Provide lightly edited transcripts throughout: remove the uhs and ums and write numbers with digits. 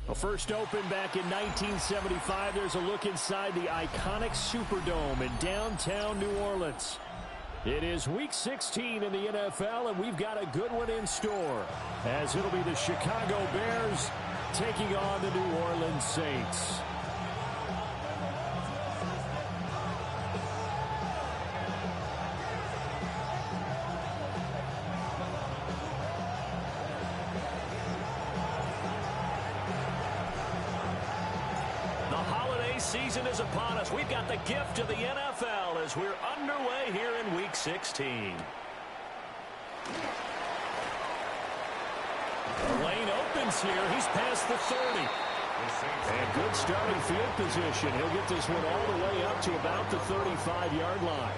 Well, first opened back in 1975, there's a look inside the iconic Superdome in downtown New Orleans. It is Week 16 in the NFL, and we've got a good one in store, as it'll be the Chicago Bears taking on the New Orleans Saints. Season is upon us. We've got the gift of the NFL as we're underway here in Week 16. The lane opens here. He's past the 30. And good starting field position. He'll get this one all the way up to about the 35-yard line.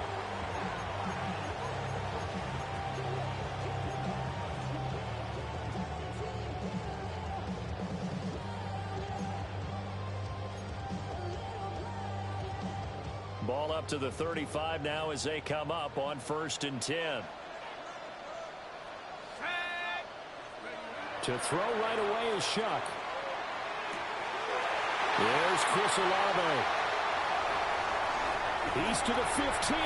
Ball up to the 35 now as they come up on 1st and 10. To throw right away is Shuck. There's Chris Olave. He's to the 15.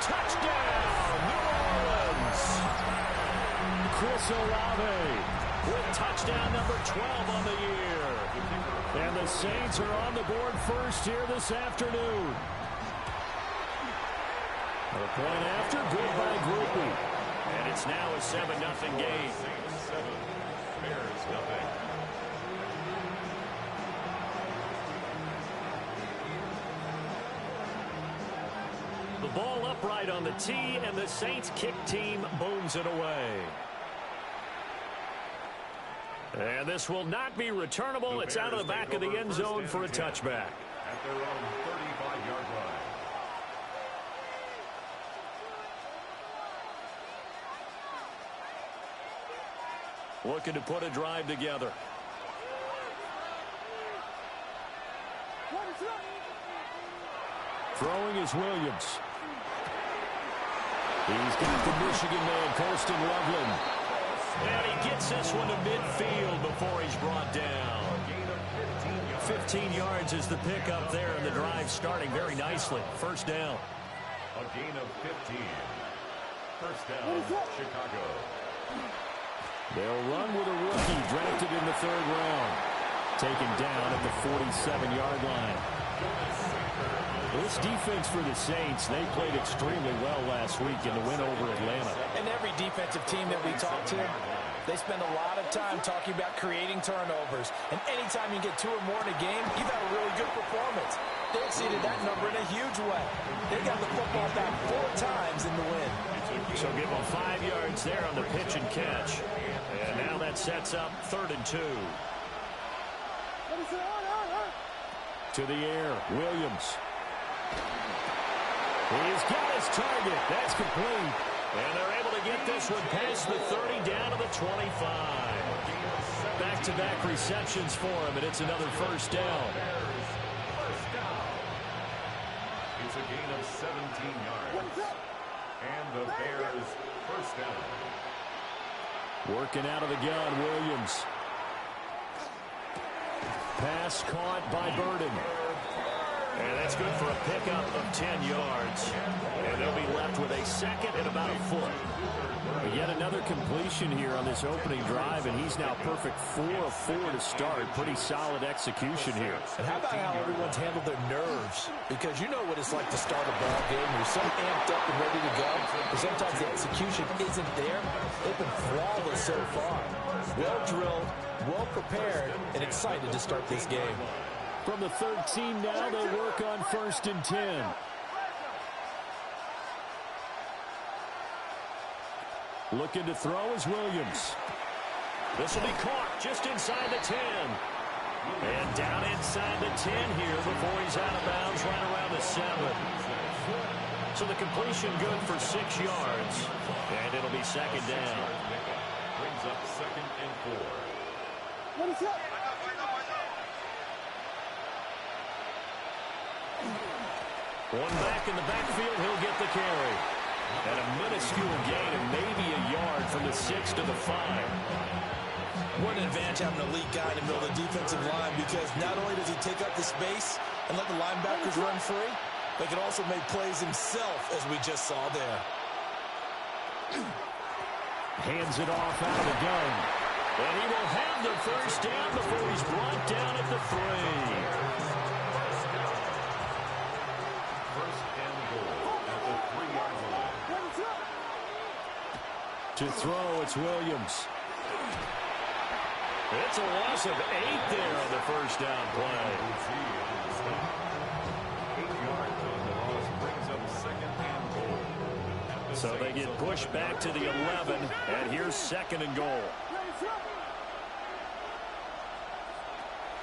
Touchdown, New Orleans. Chris Olave with touchdown number 12 on the year. And the Saints are on the board first here this afternoon. A point after, good by Groupie. And it's now a 7-0 game. Bears nothing. The ball upright on the tee, and the Saints kick team booms it away. And this will not be returnable. It's out of the back of the end zone for a touchback. At their own 35-yard line. Looking to put a drive together. Throwing is Williams. He's got the Michigan man, Colston Loveland. And he gets this one to midfield before he's brought down. 15 yards is the pickup there, and the drive starting very nicely. First down. A gain of 15. First down, Chicago. They'll run with a rookie drafted in the 3rd round. Taken down at the 47-yard line. This defense for the Saints, they played extremely well last week in the win over Atlanta. And every defensive team that we talk to, they spend a lot of time talking about creating turnovers. And anytime you get 2 or more in a game, you've had a really good performance. They exceeded that number in a huge way. They got the football back 4 times in the win. So give them 5 yards there on the pitch and catch. And now that sets up 3rd and 2. To the air, Williams. He's got his target. That's complete. And they're able to get this one past the 30 down to the 25. Back-to-back receptions for him, and it's another first down. It's a gain of 17 yards. And the Bears first down. Working out of the gun, Williams. Pass caught by Burden. And that's good for a pickup of 10 yards. And they'll be left with a 2nd and about a foot. Yet another completion here on this opening drive, and he's now perfect 4 of 4 to start. Pretty solid execution here. And how about how everyone's handled their nerves? Because you know what it's like to start a ball game. You're so amped up and ready to go. But sometimes the execution isn't there. They've been flawless so far. Well drilled, well prepared, and excited to start this game. From the 13 now, they work on 1st and 10. Looking to throw is Williams. This will be caught just inside the 10. And down inside the 10 here before he's out of bounds right around the 7. So the completion good for 6 yards. And it'll be 2nd down. Brings up 2nd and 4. What is that? One back in the backfield, he'll get the carry. And a minuscule gain of maybe a yard from the 6 to the 5. What an advantage having an elite guy in the middle of the defensive line, because not only does he take up the space and let the linebackers run free, but he can also make plays himself, as we just saw there. Hands it off out of the gun. And he will have the first down before he's brought down at the 3. First and goal at the 3-yard line. To throw, it's Williams. It's a loss of 8 there on the first down play. 8 yards on the loss brings up second and goal. So they get pushed back to the 11, and here's second and goal.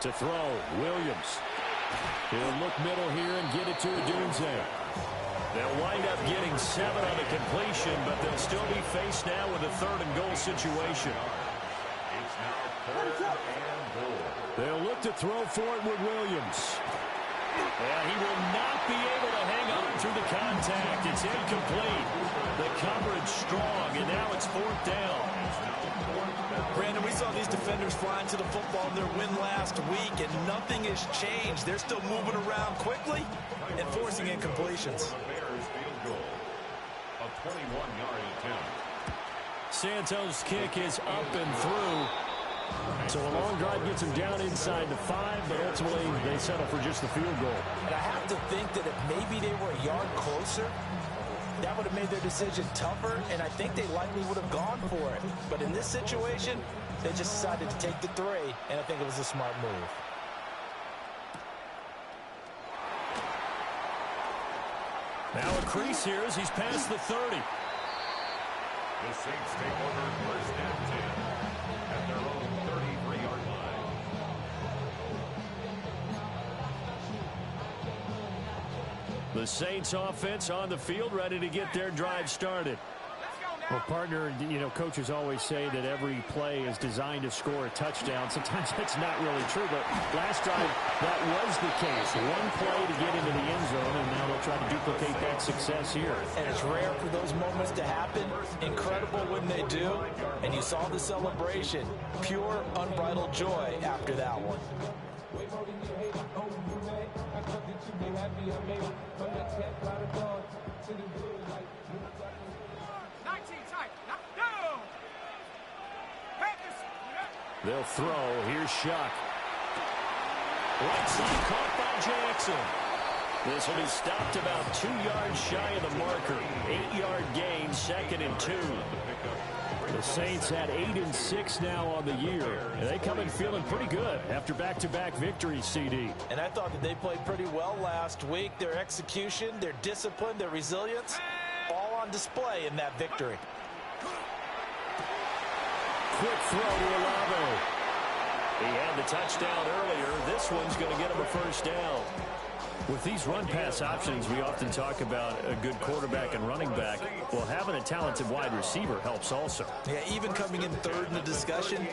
To throw, Williams. He'll look middle here and get it to Odunze. They'll wind up getting 7 on the completion, but they'll still be faced now with a third and goal situation. It's now third and goal. They'll look to throw for it with Williams. And he will not be able to hang on through the contact. It's incomplete. The coverage strong, and now it's fourth down. Brandon, we saw these defenders flying to the football in their win last week, and nothing has changed. They're still moving around quickly and forcing incompletions. Bears field goal. A 21-yard attempt. Santos' kick is up and through. So a long drive gets him down inside the 5, but ultimately they settle for just the field goal. And I have to think that if maybe they were a yard closer, that would have made their decision tougher, and I think they likely would have gone for it. But in this situation, they just decided to take the 3, and I think it was a smart move. Now a crease here as he's past the 30. The Saints take over first and 10 at their own 33-yard line. The Saints offense on the field, ready to get their drive started. Well, partner, you know, coaches always say that every play is designed to score a touchdown. Sometimes that's not really true, but last drive, that was the case. One play to get into the end zone, and now they'll try to duplicate that success here. And it's rare for those moments to happen. Incredible when they do. And you saw the celebration. Pure, unbridled joy after that one. They'll throw. Here's Shuck. Right side caught by Jackson. This will be stopped about 2 yards shy of the marker. 8-yard gain, 2nd and 2. The Saints had 8 and 6 now on the year. And they come in feeling pretty good after back-to-back victories, CD. And I thought that they played pretty well last week. Their execution, their discipline, their resilience, all on display in that victory. Quick throw to Olave. He had the touchdown earlier. This one's going to get him a first down. With these run-pass options, we often talk about a good quarterback and running back. Well, having a talented wide receiver helps also. Yeah, even coming in third in the discussion,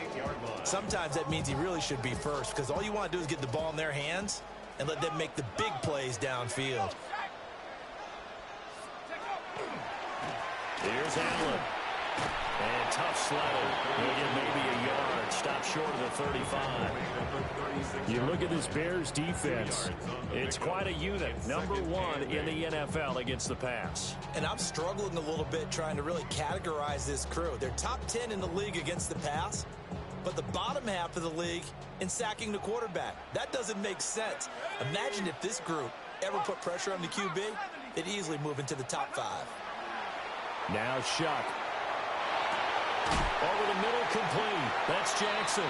sometimes that means he really should be first, because all you want to do is get the ball in their hands and let them make the big plays downfield. Here's Allen. And tough sledding. He'll get maybe a yard. Stop short of the 35. You look at this Bears defense. It's quite a unit. #1 in the NFL against the pass. And I'm struggling a little bit trying to really categorize this crew. They're top 10 in the league against the pass, but the bottom half of the league in sacking the quarterback. That doesn't make sense. Imagine if this group ever put pressure on the QB, they'd easily move into the top 5. Now Shuck. Over the middle, complete. That's Jackson.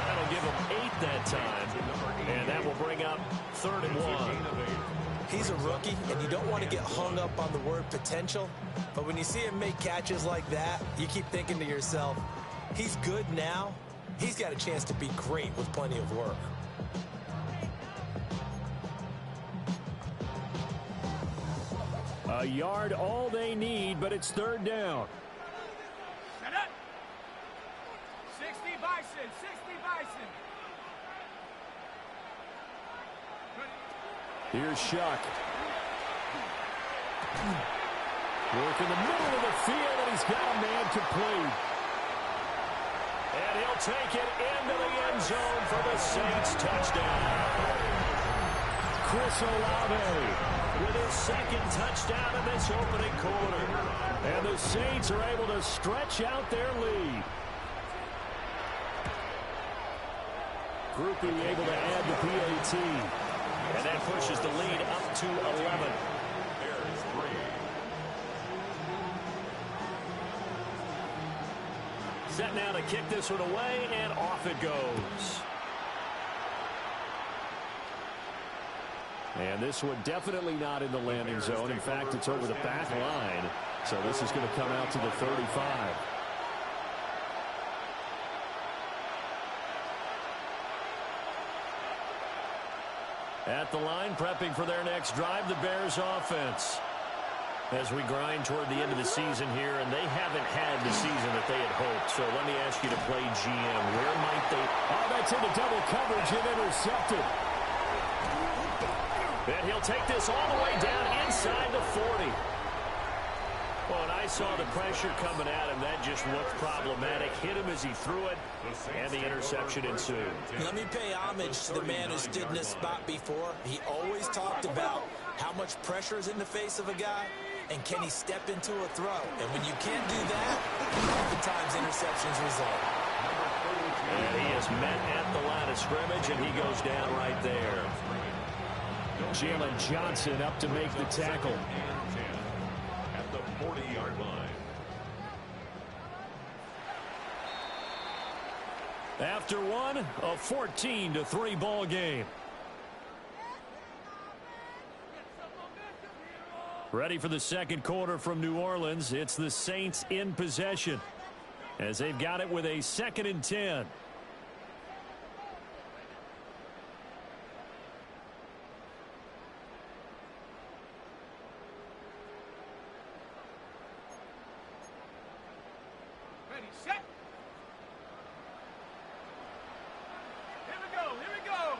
That'll give him 8 that time. And that will bring up 3rd and 1. He's a rookie, and you don't want to get hung up on the word potential. But when you see him make catches like that, you keep thinking to yourself, he's good now. He's got a chance to be great with plenty of work. A yard all they need, but it's 3rd down. Set up. 60 Bison, 60 Bison. Here's Shuck. Work in the middle of the field, and he's got a man complete. And he'll take it into the end zone for the Saints touchdown. Chris Olave With his second touchdown in this opening quarter. and the Saints are able to stretch out their lead. Groupie able to add the PAT. And that pushes the lead up to 11. Set now to kick this one away, and off it goes. And this one definitely not in the landing zone. In fact, it's over the back line. So this is going to come out to the 35. At the line, prepping for their next drive, the Bears offense. As we grind toward the end of the season here, and they haven't had the season that they had hoped. So let me ask you to play GM. Where might they... Oh, that's into double coverage and intercepted. And he'll take this all the way down inside the 40. Well, and I saw the pressure coming at him. That just looked problematic. Hit him as he threw it, and the interception ensued. Let me pay homage to the man who stood in this spot before. He always talked about how much pressure is in the face of a guy, and can he step into a throw. And when you can't do that, oftentimes interceptions result. And he is met at the line of scrimmage, and he goes down right there. Jalen Johnson up to make the tackle. At the 40-yard line. After one, a 14-3 ball game. Ready for the second quarter from New Orleans. It's the Saints in possession as they've got it with a 2nd and 10. Ready, set. Here we go, here we go.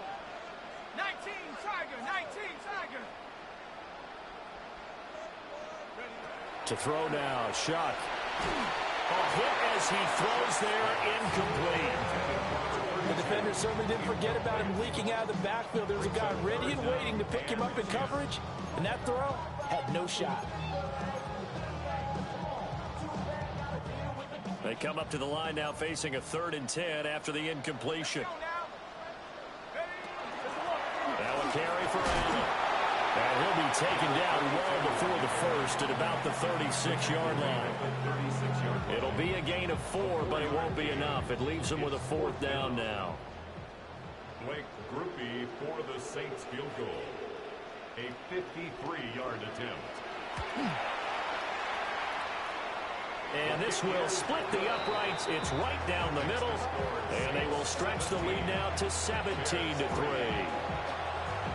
19, Tiger, 19, Tiger. To throw now, shot. A hit as he throws there, incomplete. The defender certainly didn't forget about him leaking out of the backfield. There was a guy ready and waiting to pick him up in coverage, and that throw had no shot. They come up to the line now facing a 3rd and 10 after the incompletion. Now a carry for Allen. And he'll be taken down well before the first at about the 36-yard line. It'll be a gain of 4, but it won't be enough. It leaves them with a 4th down now. Blake Groupie for the Saints field goal. A 53-yard attempt. And this will split the uprights. It's right down the middle. And they will stretch the lead now to 17-3.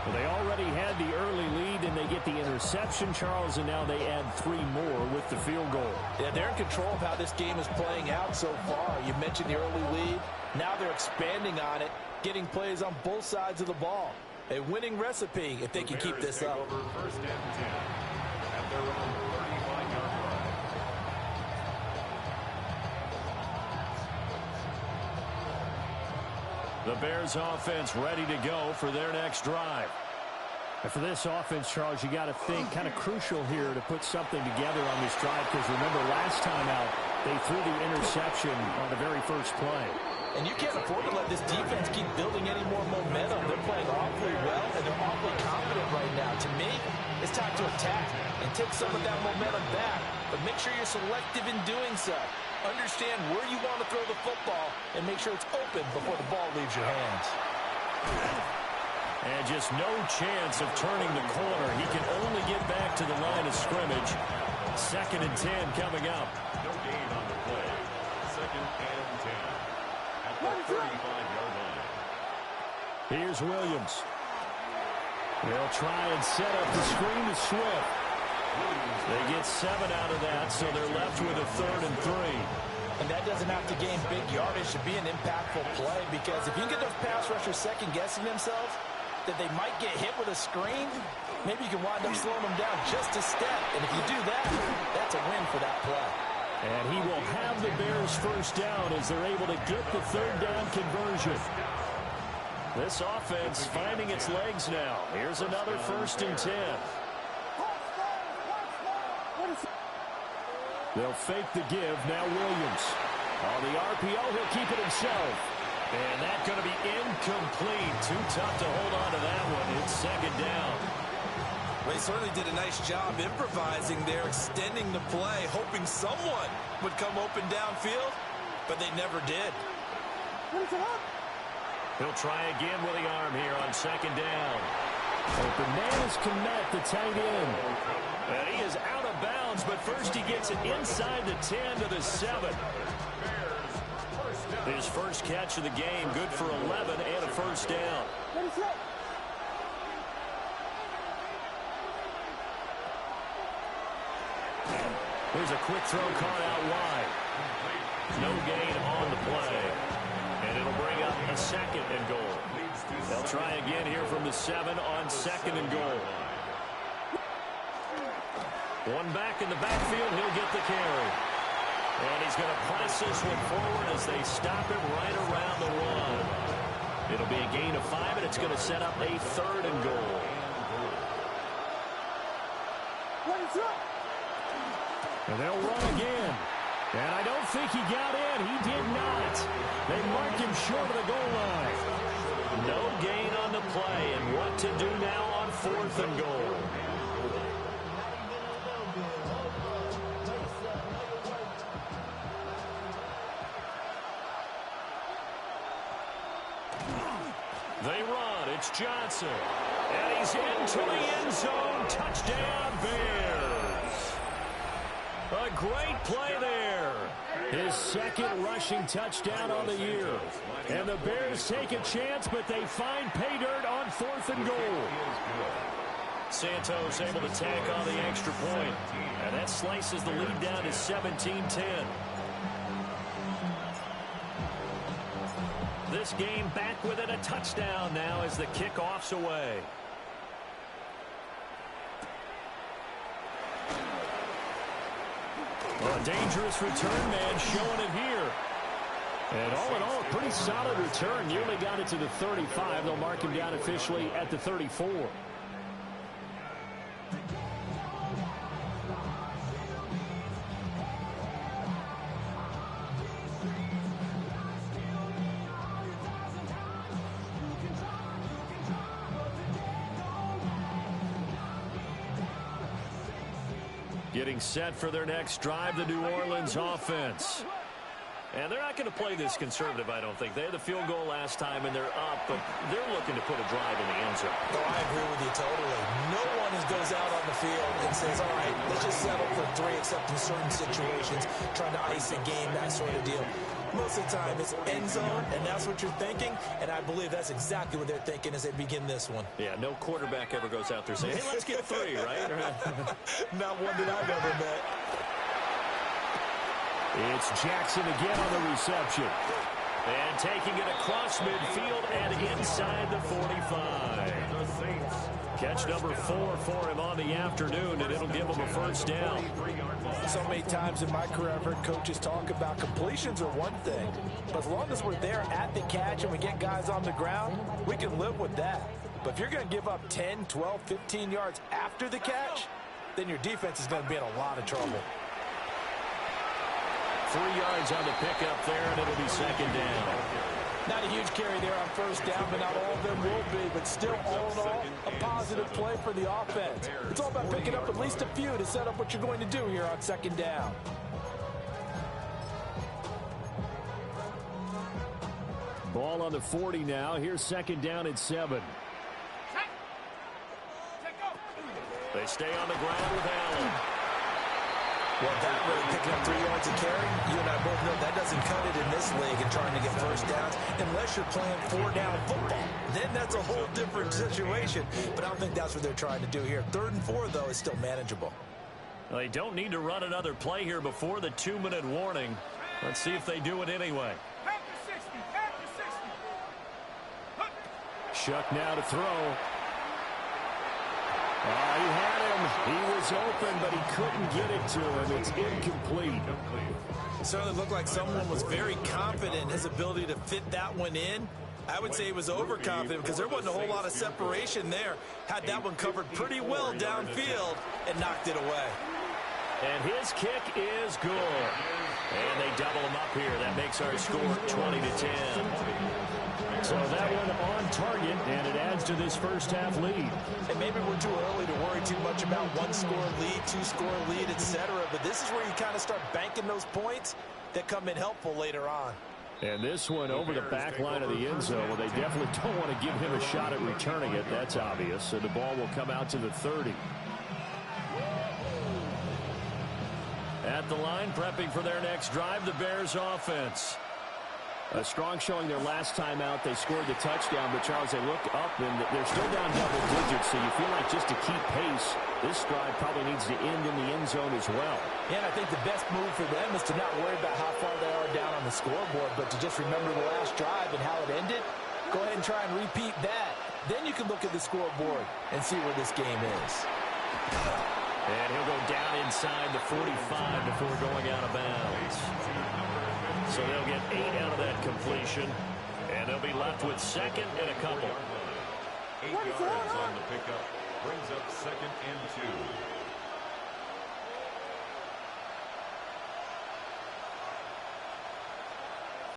Well, they already had the early lead, and they get the interception, Charles, and now they add 3 more with the field goal. Yeah, they're in control of how this game is playing out so far. You mentioned the early lead. Now they're expanding on it, getting plays on both sides of the ball. A winning recipe if they can keep this up. Over 1st and 10 at their own 35-yard line. The Bears offense ready to go for their next drive. And for this offense, Charles, you got to think kind of crucial here to put something together on this drive, because remember last time out they threw the interception on the very first play. And you can't afford to let this defense keep building any more momentum. They're playing awfully well, and they're awfully confident right now. To me, it's time to attack and take some of that momentum back, but make sure you're selective in doing so. Understand where you want to throw the football and make sure it's open before the ball leaves your hands. And just no chance of turning the corner. He can only get back to the line of scrimmage. 2nd and 10 coming up. No gain on the play. 2nd and 10 at the 35-yard line. Here's Williams. They'll try and set up the screen to Swift. They get 7 out of that, so they're left with a 3rd and 3. And that doesn't have to gain big yardage to be an impactful play, because if you can get those pass rushers second-guessing themselves, that they might get hit with a screen, maybe you can wind up slowing them down just a step. And if you do that, that's a win for that play. And he will have the Bears first down as they're able to get the third down conversion. This offense finding its legs now. Here's another 1st and 10. They'll fake the give. Now Williams. On the RPO, he'll keep it himself. And that's going to be incomplete. Too tough to hold on to that one. It's 2nd down. Well, he certainly did a nice job improvising there, extending the play, hoping someone would come open downfield, but they never did. He'll try again with the arm here on 2nd down. Open man is Kmet, the tight end. And he is out of bounds, but first he gets it inside the 10 to the 7. His first catch of the game, good for 11 and a 1st down. Here's a quick throw caught out wide. No gain on the play. And it'll bring up a 2nd and goal. They'll try again here from the 7 on 2nd and goal. One back in the backfield, he'll get the carry. And he's going to press this one forward as they stop him right around the 1. It'll be a gain of 5, and it's going to set up a 3rd and goal. And they'll run again. And I don't think he got in. He did not. They marked him short of the goal line. No gain on the play, and what to do now on 4th and goal. They run. It's Johnson. And he's into the end zone. Touchdown, Bears. A great play there. His 2nd rushing touchdown on the year. And the Bears take a chance, but they find pay dirt on 4th and goal. Santos able to tack on the extra point. And that slices the lead down to 17-10. This game back within a touchdown now as the kickoff's away. A dangerous return man showing it here. And all in all, a pretty solid return. Nearly got it to the 35. They'll mark him down officially at the 34. Getting set for their next drive, the New Orleans offense. And they're not going to play this conservative, I don't think. They had the field goal last time, and they're up, but they're looking to put a drive in the end zone. Oh, I agree with you totally. No one goes out on the field and says, all right, let's just settle for 3, except in certain situations, trying to ice a game, that sort of deal. Most of the time, it's end zone, and that's what you're thinking, and I believe that's exactly what they're thinking as they begin this one. Yeah, no quarterback ever goes out there saying, hey, let's get 3, right? Not one that I've ever met. It's Jackson again on the reception. And taking it across midfield and inside the 45. Catch number 4 for him on the afternoon, and it'll give him a 1st down. So many times in my career, I've heard coaches talk about completions are one thing, but as long as we're there at the catch and we get guys on the ground, we can live with that. But if you're going to give up 10, 12, 15 yards after the catch, then your defense is going to be in a lot of trouble. 3 yards on the pickup there, and it'll be 2nd down. Not a huge carry there on 1st down, but not all of them will be. But still, all in all, a positive play for the offense. It's all about picking up at least a few to set up what you're going to do here on 2nd down. Ball on the 40 now. Here's 2nd down and 7. They stay on the ground with Allen. Well, that really picking up 3 yards of carry, you and I both know that doesn't cut it in this league and trying to get 1st downs unless you're playing 4-down football. Then that's a whole different situation. But I don't think that's what they're trying to do here. 3rd and 4, though, is still manageable. Well, they don't need to run another play here before the 2-minute warning. Let's see if they do it anyway. Chuck now to throw. Oh, he had him. He was open, but he couldn't get it to him. It's incomplete. It certainly looked like someone was very confident in his ability to fit that one in. I would say he was overconfident because there wasn't a whole lot of separation there. Had that one covered pretty well downfield and knocked it away. And his kick is good. And they double him up here. That makes our score 20-10. So that one on target, and it adds to this first half lead. And maybe we're too early to worry too much about one-score lead, two-score lead, etc. But this is where you kind of start banking those points that come in helpful later on. And this one over the back line of the end zone. Well, they definitely don't want to give him a shot at returning it. That's obvious. So the ball will come out to the 30. At the line, prepping for their next drive, the Bears offense. A strong showing their last time out. They scored the touchdown, but Charles, they looked up, and they're still down double digits, so you feel like just to keep pace, this drive probably needs to end in the end zone as well. Yeah, and I think the best move for them is to not worry about how far they are down on the scoreboard, but to just remember the last drive and how it ended. Go ahead and try and repeat that. Then you can look at the scoreboard and see where this game is. And he'll go down inside the 45 before going out of bounds. So they'll get 8 out of that completion. And they'll be left with second and a couple. 8 yards on the pickup. Brings up 2nd and 2.